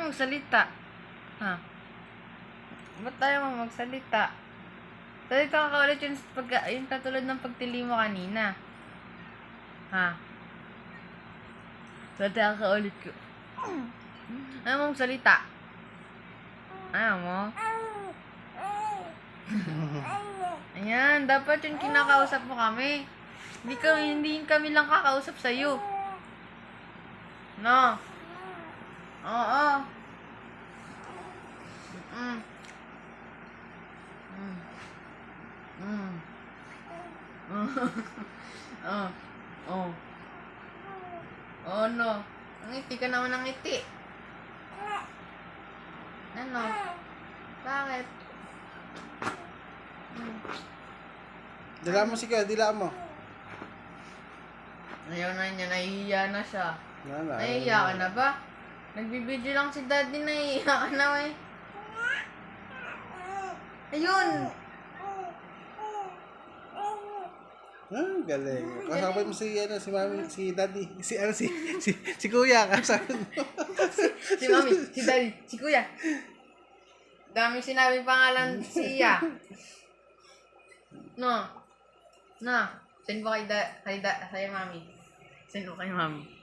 magsalita? Ha? Ba't tayo mo magsalita? Salita ka ulit yung katulad ng pagtili mo kanina. Ha? Salita ka ulit ko. Ayaw mo magsalita? Ayaw mo? Ayan, dapat yung kinakausap mo kami. Hindi kami lang kakausap sa'yo. No? Oo. Mm. Mm. Mm. Oh. Oh. Oh no. Ngiti ka naman ng ngiti. Ano? Bakit? Dila mo sige, dila mo. Ayaw na niya, nahihiya na siya. Wala. Nahihiya ka na ba? Nagbibideo lang si daddy, nahihiya ka na eh. Ayun! Galing. Kasabay mo si mami, si daddy, si kuya, kasabay mo. Si mami, si daddy, si kuya. Daming sinabing pangalan siya. No. Na. Send mo kay mami. Send mo kay mami.